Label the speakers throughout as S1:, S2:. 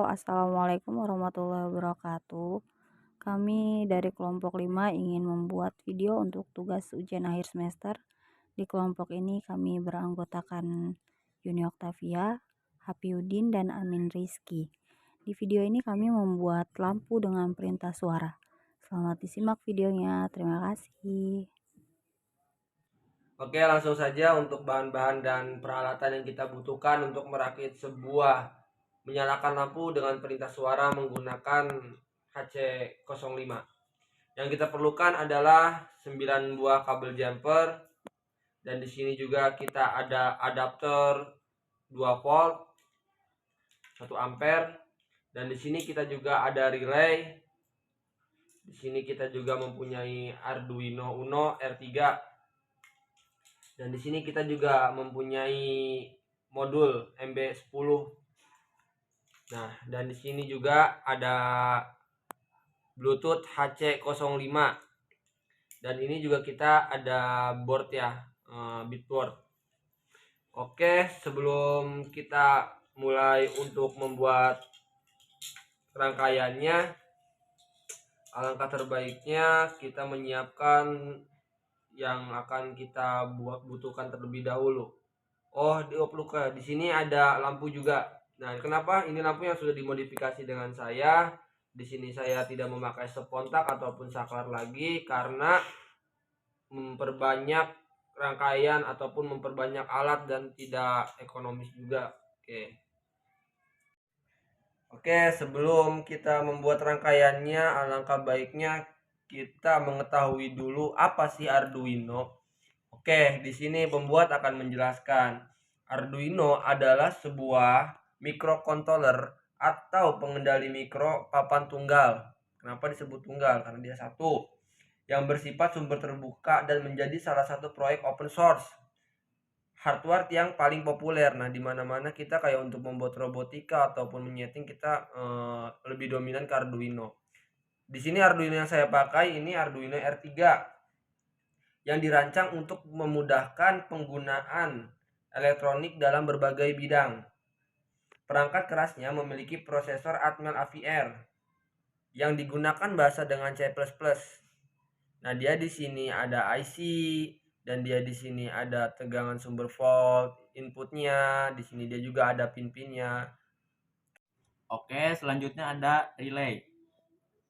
S1: Assalamualaikum warahmatullahi wabarakatuh. Kami dari kelompok 5 ingin membuat video untuk tugas ujian akhir semester. Di kelompok ini kami beranggotakan Yuni Oktavia, Hapiudin, dan Amin Rizky. Di video ini kami membuat lampu dengan perintah suara. Selamat disimak videonya, terima kasih.
S2: Oke, langsung saja untuk bahan-bahan dan peralatan yang kita butuhkan untuk merakit sebuah menyalakan lampu dengan perintah suara menggunakan HC05. Yang kita perlukan adalah 9 buah kabel jumper, dan di sini juga kita ada adapter 2 volt 1 ampere, dan di sini kita juga ada relay. Di sini kita juga mempunyai Arduino Uno R3. Dan di sini kita juga mempunyai modul MB10. Nah, dan di sini juga ada Bluetooth HC05. Dan ini juga kita ada board ya, Bitboard. Oke, sebelum kita mulai untuk membuat rangkaiannya, alangkah terbaiknya kita menyiapkan yang akan kita butuhkan terlebih dahulu. Oh, di sini ada lampu juga. Nah, kenapa ini lampu yang sudah dimodifikasi dengan saya? Di sini saya tidak memakai sepontak ataupun saklar lagi karena memperbanyak rangkaian ataupun memperbanyak alat dan tidak ekonomis juga. Oke, sebelum kita membuat rangkaiannya, alangkah baiknya kita mengetahui dulu apa sih Arduino. Oke, di sini pembuat akan menjelaskan. Arduino adalah sebuah microcontroller atau pengendali mikro papan tunggal. Kenapa disebut tunggal? Karena dia satu. Yang bersifat sumber terbuka dan menjadi salah satu proyek open source hardware yang paling populer. Nah, di mana-mana kita kayak untuk membuat robotika ataupun menyeting kita lebih dominan ke Arduino. Di sini Arduino yang saya pakai ini Arduino R3 yang dirancang untuk memudahkan penggunaan elektronik dalam berbagai bidang. Perangkat kerasnya memiliki prosesor Atmel AVR yang digunakan bahasa dengan C++. Nah, dia di sini ada IC dan dia di sini ada tegangan sumber volt inputnya. Di sini dia juga ada pin-pinnya.
S3: Oke, selanjutnya ada relay.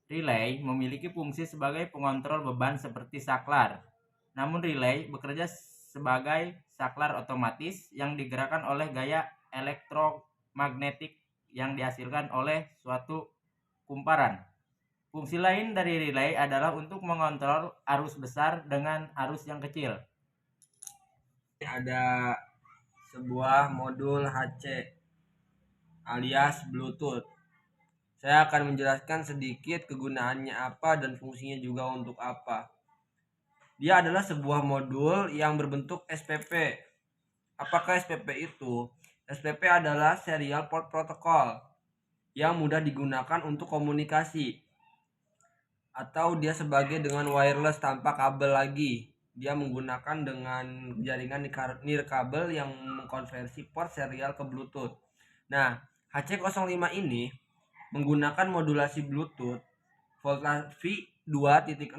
S3: Relay memiliki fungsi sebagai pengontrol beban seperti saklar. Namun relay bekerja sebagai saklar otomatis yang digerakkan oleh gaya elektromagnetik yang dihasilkan oleh suatu kumparan. Fungsi lain dari relay adalah untuk mengontrol arus besar dengan arus yang kecil.
S2: Ada sebuah modul HC alias Bluetooth. Saya akan menjelaskan sedikit kegunaannya apa dan fungsinya juga untuk apa. Dia adalah sebuah modul yang berbentuk SPP. Apakah SPP itu? SPP adalah Serial Port Protocol yang mudah digunakan untuk komunikasi. Atau dia sebagai dengan wireless tanpa kabel lagi. Dia menggunakan dengan jaringan nirkabel yang mengkonversi port serial ke Bluetooth. Nah, HC05 ini menggunakan modulasi Bluetooth voltage V2.0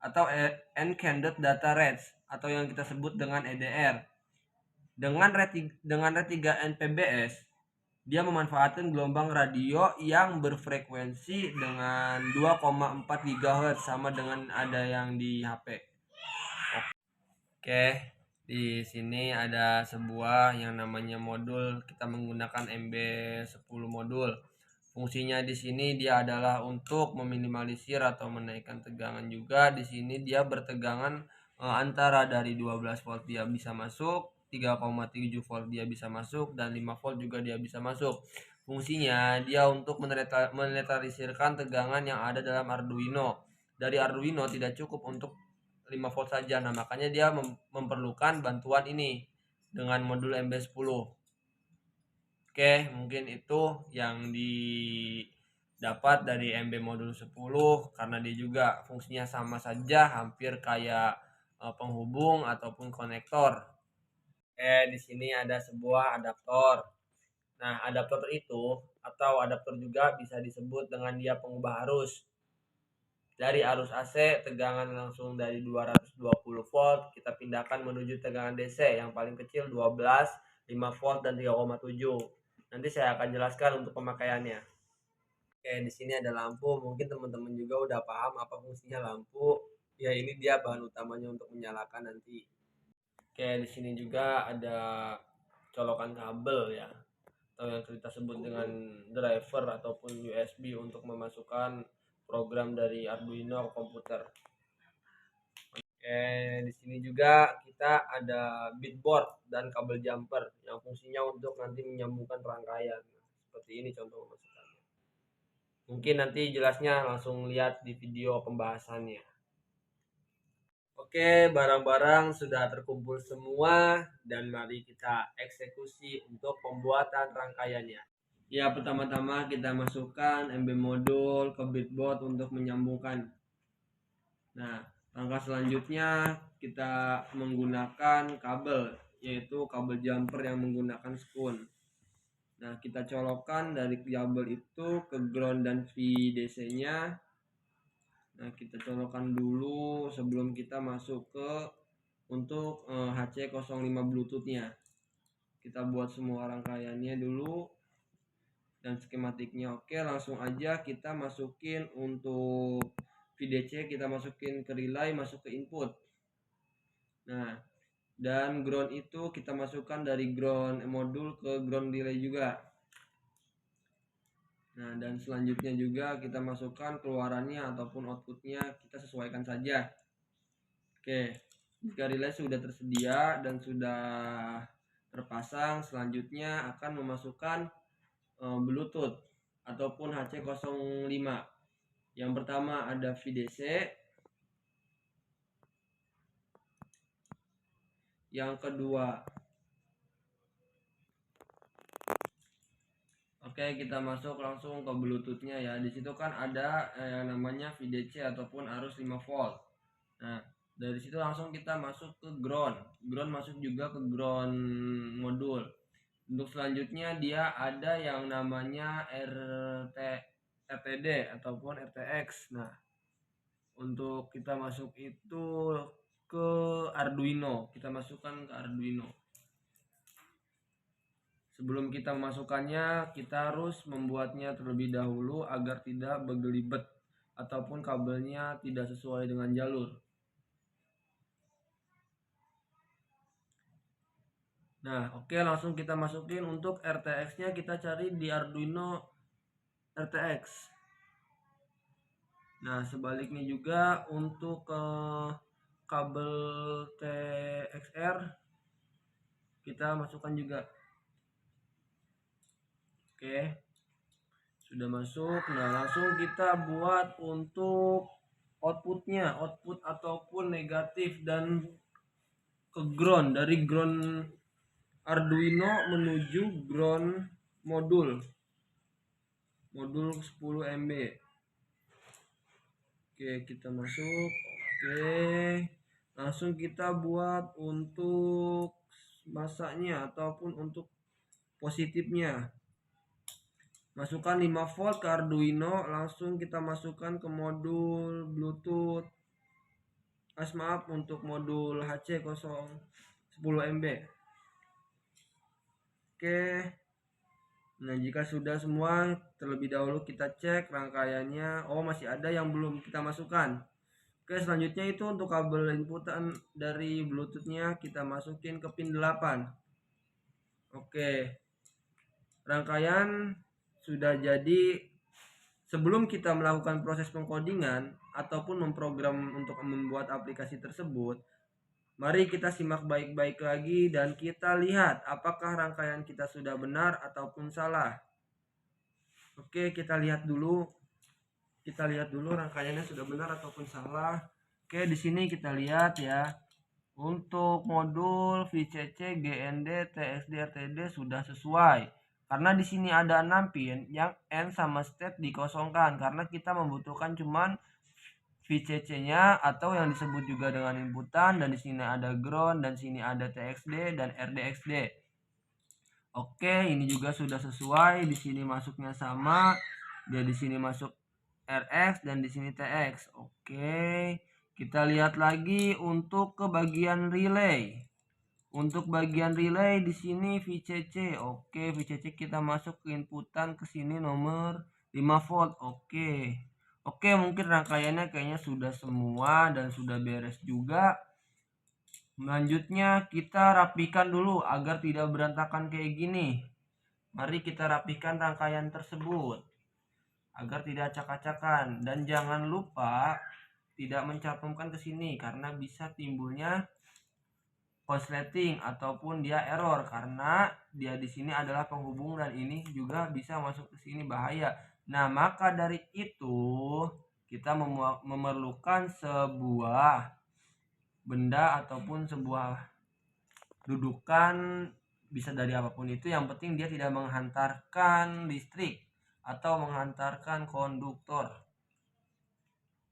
S2: atau Encoded Data Rates atau yang kita sebut dengan EDR. Dengan rate 3 Npbs, dia memanfaatkan gelombang radio yang berfrekuensi dengan 2,4 GHz sama dengan ada yang di HP. Oke, di sini ada sebuah yang namanya modul. Kita menggunakan MB10 modul. Fungsinya di sini dia adalah untuk meminimalisir atau menaikkan tegangan juga. Di sini dia bertegangan antara dari 12 volt dia bisa masuk, 3,7 volt dia bisa masuk, dan 5 volt juga dia bisa masuk. Fungsinya dia untuk menetralisirkan tegangan yang ada dalam Arduino. Dari Arduino tidak cukup untuk 5 volt saja. Nah, makanya dia memerlukan bantuan ini dengan modul MB10. Oke, mungkin itu yang didapat dari MB modul 10 karena dia juga fungsinya sama saja hampir kayak penghubung ataupun konektor. Di sini ada sebuah adaptor. Nah, adaptor itu atau adaptor juga bisa disebut dengan dia pengubah arus. Dari arus AC, tegangan langsung dari 220 volt, kita pindahkan menuju tegangan DC yang paling kecil 12, 5 volt, dan 3,7. Nanti saya akan jelaskan untuk pemakaiannya. Oke, di sini ada lampu. Mungkin teman-teman juga udah paham apa fungsinya lampu. Ya, ini dia bahan utamanya untuk menyalakan nanti. Oke, di sini juga ada colokan kabel ya, atau yang kita sebut dengan driver ataupun USB untuk memasukkan program dari Arduino ke komputer. Oke, di sini juga kita ada bitboard dan kabel jumper yang fungsinya untuk nanti menyambungkan rangkaian. Seperti ini contoh pemasukannya. Mungkin nanti jelasnya langsung lihat di video pembahasannya. Oke, barang-barang sudah terkumpul semua dan mari kita eksekusi untuk pembuatan rangkaiannya. Ya, pertama-tama kita masukkan MB modul ke bitboard untuk menyambungkan. Nah, langkah selanjutnya kita menggunakan kabel, yaitu kabel jumper yang menggunakan spoon. Nah, kita colokkan dari kabel itu ke ground dan VDC-nya. Nah, kita colokkan dulu sebelum kita masuk ke untuk HC05 Bluetooth-nya. Kita buat semua rangkaiannya dulu dan skematiknya. Oke, langsung aja kita masukin untuk VDC, kita masukin ke relay, masuk ke input. Nah, dan ground itu kita masukkan dari ground modul ke ground relay juga. Nah, dan selanjutnya juga kita masukkan keluarannya ataupun outputnya, kita sesuaikan saja. Oke, jika relay sudah tersedia dan sudah terpasang, selanjutnya akan memasukkan Bluetooth ataupun HC05. Yang pertama ada VDC, yang kedua, oke, kita masuk langsung ke Bluetooth-nya ya. Di situ kan ada yang namanya VDC ataupun arus 5 volt. Nah, dari situ langsung kita masuk ke ground. Ground masuk juga ke ground modul. Untuk selanjutnya dia ada yang namanya RTD ataupun RTX. Nah, untuk kita masuk itu ke Arduino. Kita masukkan ke Arduino. Sebelum kita memasukkannya, kita harus membuatnya terlebih dahulu agar tidak bergelibet ataupun kabelnya tidak sesuai dengan jalur. Nah, oke, langsung kita masukin. Untuk RTX-nya kita cari di Arduino RTX. Nah, sebaliknya juga untuk kabel TXR kita masukkan juga. Oke, sudah masuk. Nah, langsung kita buat untuk outputnya, output ataupun negatif dan ke ground, dari ground Arduino menuju ground modul 10 MB. Oke, kita masuk. Oke, langsung kita buat untuk masanya ataupun untuk positifnya. Masukkan 5 volt ke Arduino, langsung kita masukkan ke modul Bluetooth. Maaf, untuk modul HC10 MB. Oke. Nah, jika sudah semua, terlebih dahulu kita cek rangkaiannya. Oh, masih ada yang belum kita masukkan. Oke, selanjutnya itu untuk kabel inputan dari Bluetooth-nya kita masukin ke pin 8. Oke. Rangkaian sudah jadi. Sebelum kita melakukan proses pengkodingan ataupun memprogram untuk membuat aplikasi tersebut, mari kita simak baik-baik lagi dan kita lihat apakah rangkaian kita sudah benar ataupun salah. Oke, kita lihat dulu. Kita lihat dulu rangkaiannya sudah benar ataupun salah. Oke, di sini kita lihat ya. Untuk modul VCC, GND, TXD, RTD sudah sesuai. Karena di sini ada 6 pin yang N sama state dikosongkan karena kita membutuhkan cuman VCC-nya atau yang disebut juga dengan inputan, dan di sini ada ground dan sini ada TXD dan RDXD. Oke, ini juga sudah sesuai. Di sini masuknya sama. Dia di sini masuk RX dan di sini TX. Oke, kita lihat lagi untuk ke bagian relay. Untuk bagian relay di sini VCC. Oke, VCC kita masuk ke inputan ke sini nomor 5 volt. Oke. Oke, mungkin rangkaiannya kayaknya sudah semua dan sudah beres juga. Selanjutnya kita rapikan dulu agar tidak berantakan kayak gini. Mari kita rapikan rangkaian tersebut agar tidak acak-acakan, dan jangan lupa tidak mencantumkan ke sini karena bisa timbulnya korsleting ataupun dia error karena dia di sini adalah penghubung dan ini juga bisa masuk ke sini, bahaya. Nah, maka dari itu kita memerlukan sebuah benda ataupun sebuah dudukan, bisa dari apapun itu, yang penting dia tidak menghantarkan listrik atau menghantarkan konduktor.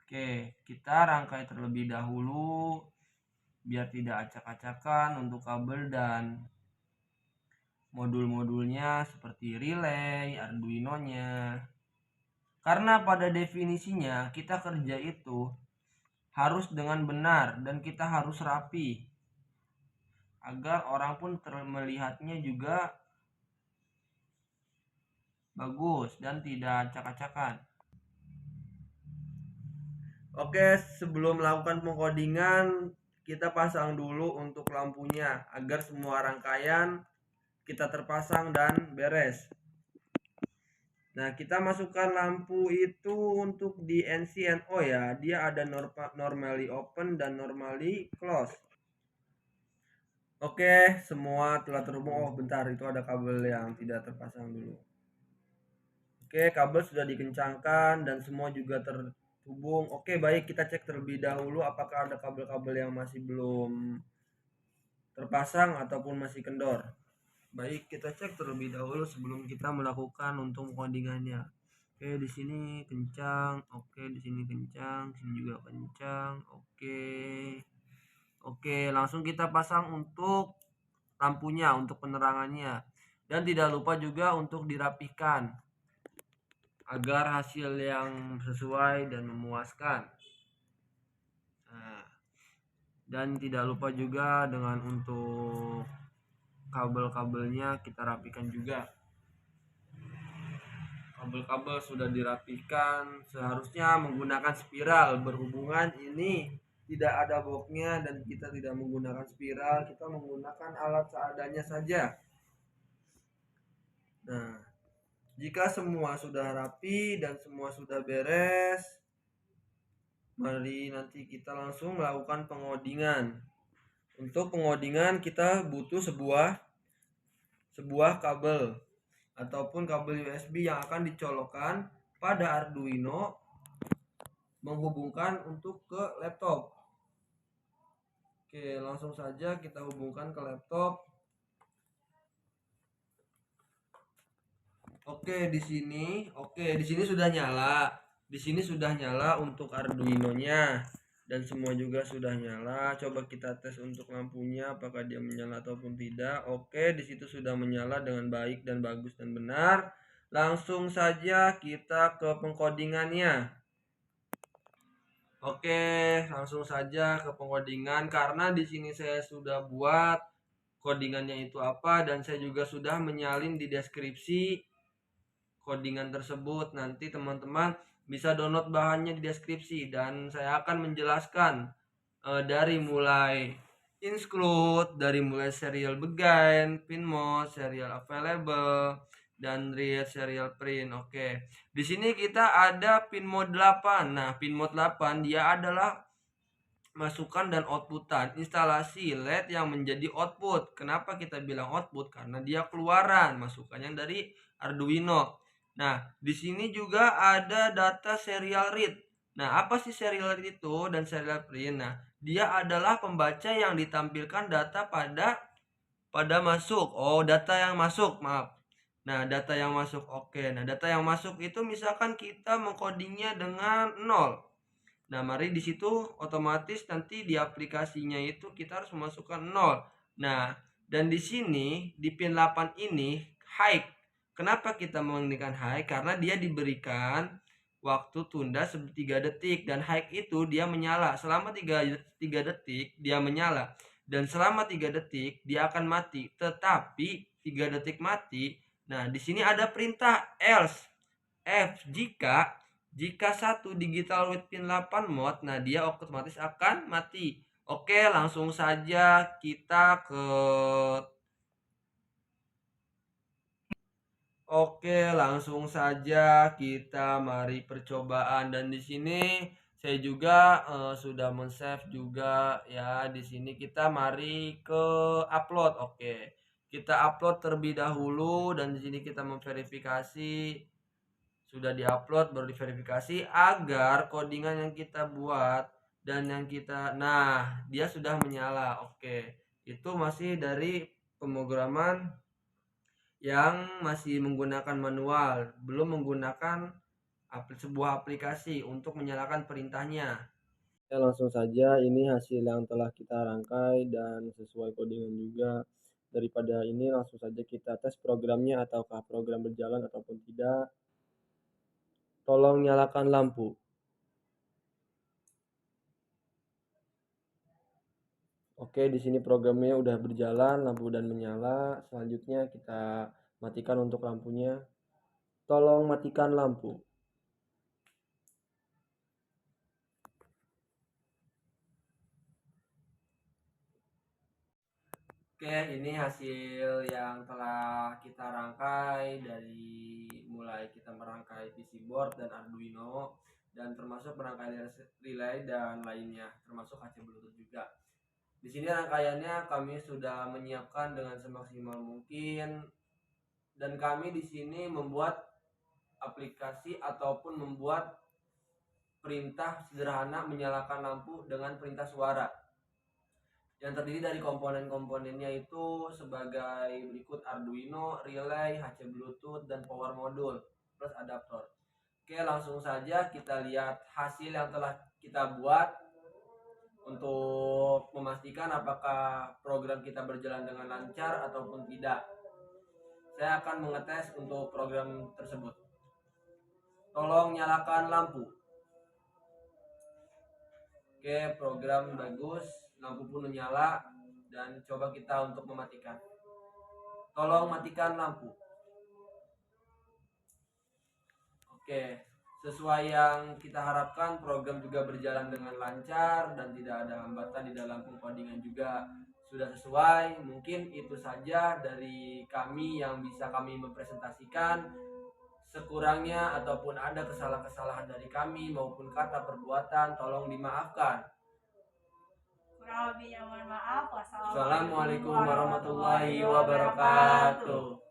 S2: Oke, kita rangkai terlebih dahulu biar tidak acak-acakan untuk kabel dan modul-modulnya seperti relay, Arduino-nya. Karena pada definisinya kita kerja itu harus dengan benar dan kita harus rapi agar orang pun melihatnya juga bagus dan tidak acak-acakan. Oke, sebelum melakukan pengkodingan kita pasang dulu untuk lampunya agar semua rangkaian kita terpasang dan beres. Nah, kita masukkan lampu itu untuk di NCNO ya. Dia ada normally open dan normally close. Oke, semua telah terhubung. Oh, bentar, itu ada kabel yang tidak terpasang dulu. Oke, kabel sudah dikencangkan dan semua juga terhubung. Oke, baik, kita cek terlebih dahulu apakah ada kabel-kabel yang masih belum terpasang ataupun masih kendor. Baik, kita cek terlebih dahulu sebelum kita melakukan untuk codingannya. Oke, di sini kencang. Oke, di sini kencang, sini juga kencang. Oke, langsung kita pasang untuk lampunya, untuk penerangannya. Dan tidak lupa juga untuk dirapikan agar hasil yang sesuai dan memuaskan. Nah, dan tidak lupa juga dengan untuk kabel-kabelnya kita rapikan juga. Kabel-kabel sudah dirapikan, seharusnya menggunakan spiral berhubungan ini tidak ada boxnya dan kita tidak menggunakan spiral, kita menggunakan alat seadanya saja. Nah, jika semua sudah rapi dan semua sudah beres, mari nanti kita langsung melakukan pengodingan. Untuk pengodingan kita butuh sebuah kabel ataupun kabel USB yang akan dicolokkan pada Arduino menghubungkan untuk ke laptop. Oke, langsung saja kita hubungkan ke laptop. Oke, di sini sudah nyala. Di sini sudah nyala untuk Arduino-nya dan semua juga sudah nyala. Coba kita tes untuk lampunya apakah dia menyala ataupun tidak. Oke, di situ sudah menyala dengan baik dan bagus dan benar. Langsung saja kita ke pengkodingannya. Oke, langsung saja ke pengkodingan karena di sini saya sudah buat codingannya itu apa dan saya juga sudah menyalin di deskripsi codingan tersebut. Nanti teman-teman bisa download bahannya di deskripsi dan saya akan menjelaskan dari mulai include, dari mulai serial begin, pin mode, serial available, dan read serial print. Oke. Di sini kita ada pin mode 8. Nah, pin mode 8 dia adalah masukan dan outputan instalasi LED yang menjadi output. Kenapa kita bilang output? Karena dia keluaran masukannya dari Arduino. Nah, di sini juga ada data serial read. Nah, apa sih serial read itu dan serial print? Nah, dia adalah pembaca yang ditampilkan data pada masuk. Oh, data yang masuk, maaf. Nah, data yang masuk. Oke. Nah, data yang masuk itu misalkan kita mengcodingnya dengan 0. Nah, mari di situ otomatis nanti di aplikasinya itu kita harus memasukkan 0. Nah, Dan di sini di pin 8 ini high. Kenapa kita mengetikkan high? Karena dia diberikan waktu tunda 3 detik dan high itu dia menyala. Selama 3 detik dia menyala dan selama 3 detik dia akan mati. Tetapi 3 detik mati. Nah, di sini ada perintah else. F jika satu digital with pin 8 mode, nah dia otomatis akan mati. Oke, langsung saja kita ke langsung saja kita mari percobaan dan di sini saya juga sudah men-save juga ya. Di sini kita mari ke upload. Oke. Kita upload terlebih dahulu dan di sini kita memverifikasi sudah diupload baru diverifikasi agar codingan yang kita buat dan yang kita dia sudah menyala. Oke, itu masih dari pemrograman yang masih menggunakan manual, belum menggunakan sebuah aplikasi untuk menyalakan perintahnya. Ya, langsung saja ini hasil yang telah kita rangkai dan sesuai codingan juga. Daripada ini langsung saja kita tes programnya ataukah program berjalan ataupun tidak. Tolong nyalakan lampu. Oke, di sini programnya udah berjalan, lampu dan menyala. Selanjutnya kita matikan untuk lampunya. Tolong matikan lampu. Oke, ini hasil yang telah kita rangkai dari mulai kita merangkai PC board dan Arduino dan termasuk merangkai relay dan lainnya, termasuk HC Bluetooth juga. Di sini rangkaiannya kami sudah menyiapkan dengan semaksimal mungkin dan kami di sini membuat aplikasi ataupun membuat perintah sederhana menyalakan lampu dengan perintah suara yang terdiri dari komponen-komponennya itu sebagai berikut: Arduino, relay, HC Bluetooth, dan power module plus adaptor. Oke, langsung saja kita lihat hasil yang telah kita buat untuk memastikan apakah program kita berjalan dengan lancar ataupun tidak. Saya akan mengetes untuk program tersebut. Tolong nyalakan lampu. Oke, program bagus, lampu pun menyala dan coba kita untuk mematikan. Tolong matikan lampu. Oke, sesuai yang kita harapkan program juga berjalan dengan lancar dan tidak ada hambatan di dalam pengkodingan juga sudah sesuai. Mungkin itu saja dari kami yang bisa kami mempresentasikan. Sekurangnya ataupun ada kesalahan-kesalahan dari kami maupun kata perbuatan tolong dimaafkan.
S4: Kurang lebihnya mohon maaf.
S2: Wassalamualaikum warahmatullahi wabarakatuh.